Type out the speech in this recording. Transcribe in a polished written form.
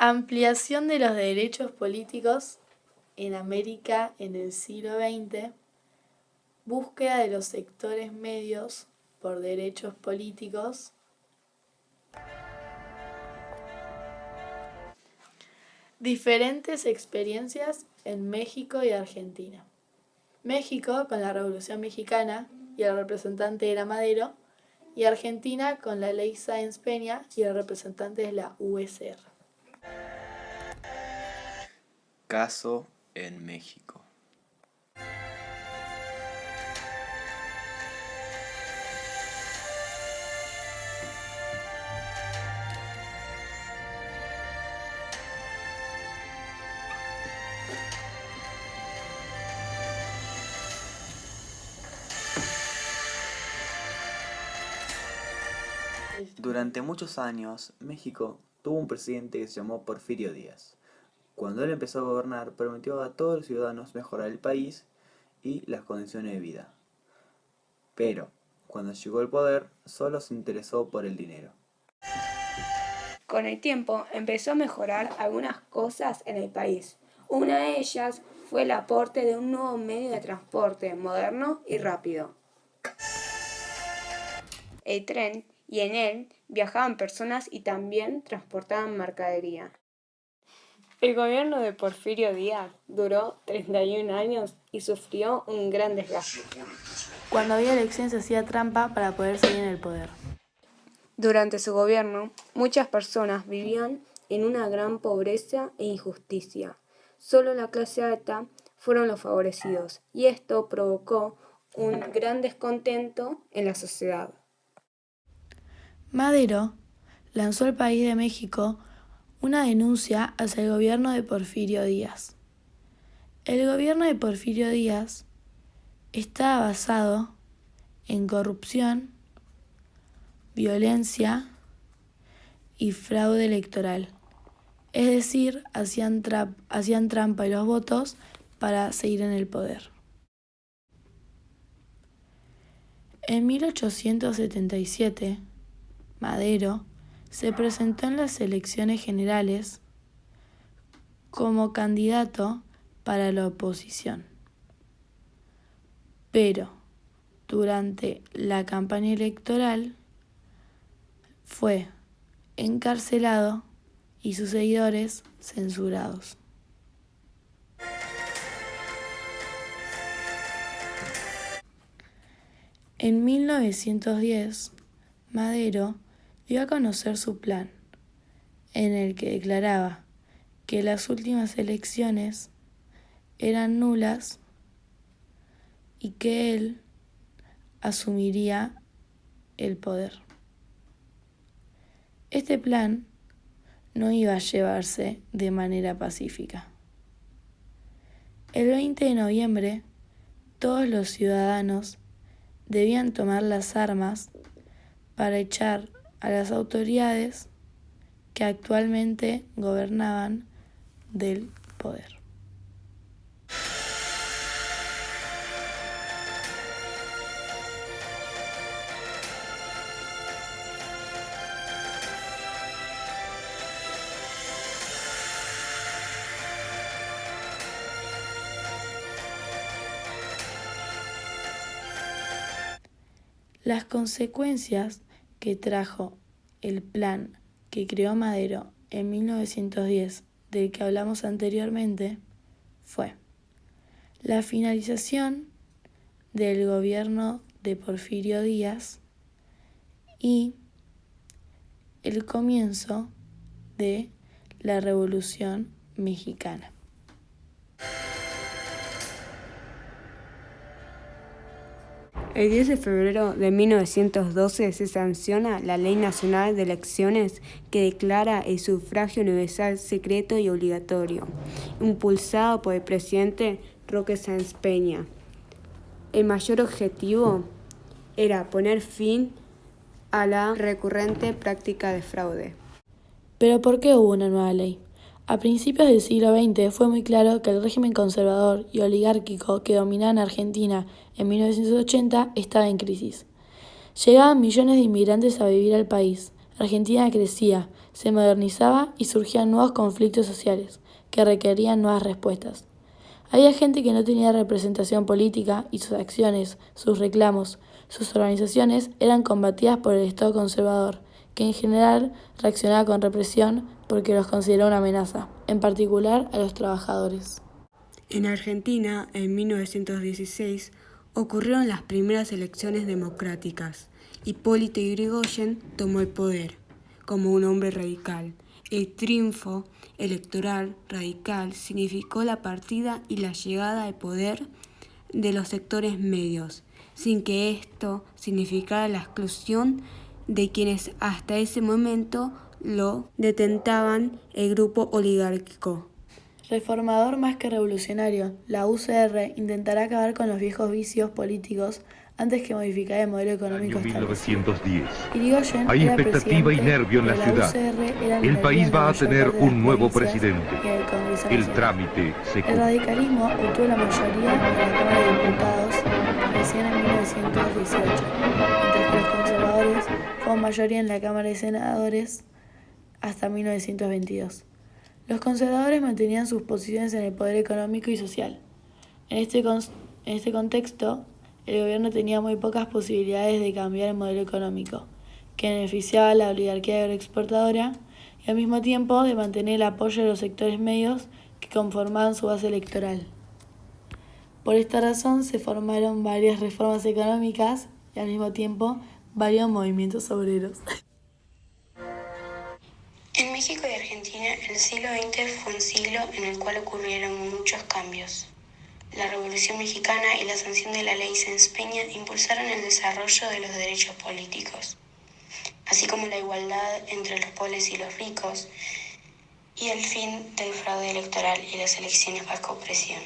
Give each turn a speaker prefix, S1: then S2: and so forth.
S1: Ampliación de los derechos políticos en América en el siglo XX, búsqueda de los sectores medios por derechos políticos, diferentes experiencias en México y Argentina. México con la Revolución Mexicana y el representante era Madero, y Argentina con la Ley Sáenz Peña y el representante de la USR.
S2: Caso en México. Durante muchos años, México tuvo un presidente que se llamó Porfirio Díaz. Cuando él empezó a gobernar, prometió a todos los ciudadanos mejorar el país y las condiciones de vida. Pero, cuando llegó al poder, solo se interesó por el dinero.
S3: Con el tiempo empezó a mejorar algunas cosas en el país. Una de ellas fue el aporte de un nuevo medio de transporte moderno y rápido, el tren, y en él viajaban personas y también transportaban mercadería. El gobierno de Porfirio Díaz duró 31 años y sufrió un gran desgaste.
S1: Cuando había elecciones se hacía trampa para poder seguir en el poder.
S3: Durante su gobierno, muchas personas vivían en una gran pobreza e injusticia. Solo la clase alta fueron los favorecidos, y esto provocó un gran descontento en la sociedad.
S1: Madero lanzó al país de México una denuncia hacia el gobierno de Porfirio Díaz. El gobierno de Porfirio Díaz estaba basado en corrupción, violencia y fraude electoral. Es decir, hacían trampa en los votos para seguir en el poder. En 1877, Madero se presentó en las elecciones generales como candidato para la oposición. Pero durante la campaña electoral fue encarcelado y sus seguidores censurados. En 1910, Madero dio a conocer su plan, en el que declaraba que las últimas elecciones eran nulas y que él asumiría el poder. Este plan no iba a llevarse de manera pacífica. El 20 de noviembre, todos los ciudadanos debían tomar las armas para echar a las autoridades que actualmente gobernaban del poder. Las consecuencias que trajo el plan que creó Madero en 1910, del que hablamos anteriormente, fue la finalización del gobierno de Porfirio Díaz y el comienzo de la Revolución Mexicana.
S3: El 10 de febrero de 1912 se sanciona la Ley Nacional de Elecciones que declara el sufragio universal secreto y obligatorio, impulsado por el presidente Roque Sáenz Peña. El mayor objetivo era poner fin a la recurrente práctica de fraude.
S1: ¿Pero por qué hubo una nueva ley? A principios del siglo XX fue muy claro que el régimen conservador y oligárquico que dominaba en Argentina en 1980 estaba en crisis. Llegaban millones de inmigrantes a vivir al país. Argentina crecía, se modernizaba y surgían nuevos conflictos sociales que requerían nuevas respuestas. Había gente que no tenía representación política y sus acciones, sus reclamos, sus organizaciones eran combatidas por el Estado conservador, que en general reaccionaba con represión porque los consideraba una amenaza, en particular a los trabajadores.
S3: En Argentina, en 1916, ocurrieron las primeras elecciones democráticas. Hipólito Yrigoyen tomó el poder como un hombre radical. El triunfo electoral radical significó la partida y la llegada al poder de los sectores medios, sin que esto significara la exclusión de quienes hasta ese momento lo detentaban el grupo oligárquico.
S1: Reformador más que revolucionario, la UCR intentará acabar con los viejos vicios políticos antes que modificar el modelo económico
S4: Año
S1: establecido.
S4: 1910.
S1: Yrigoyen
S4: Hay
S1: era
S4: expectativa y
S1: presidente,
S4: nervio en la
S1: pero
S4: ciudad.
S1: UCR era
S4: El
S1: minoría
S4: país
S1: en la
S4: va a
S1: mayor
S4: tener
S1: parte de las
S4: un nuevo
S1: provincias
S4: presidente.
S1: y en el Congreso
S4: El
S1: Nacional.
S4: trámite se
S1: El
S4: cumple.
S1: radicalismo obtuvo la mayoría en la Cámara de Diputados recién en 1918, mientras que los conservadores fueron mayoría en la Cámara de Senadores hasta 1922. Los conservadores mantenían sus posiciones en el poder económico y social. En este contexto, el gobierno tenía muy pocas posibilidades de cambiar el modelo económico, que beneficiaba a la oligarquía agroexportadora y al mismo tiempo de mantener el apoyo de los sectores medios que conformaban su base electoral. Por esta razón se formaron varias reformas económicas y al mismo tiempo varios movimientos obreros.
S5: En México y Argentina, el siglo XX fue un siglo en el cual ocurrieron muchos cambios. La Revolución Mexicana y la sanción de la ley Sáenz Peña impulsaron el desarrollo de los derechos políticos, así como la igualdad entre los pobres y los ricos, y el fin del fraude electoral y las elecciones bajo presión.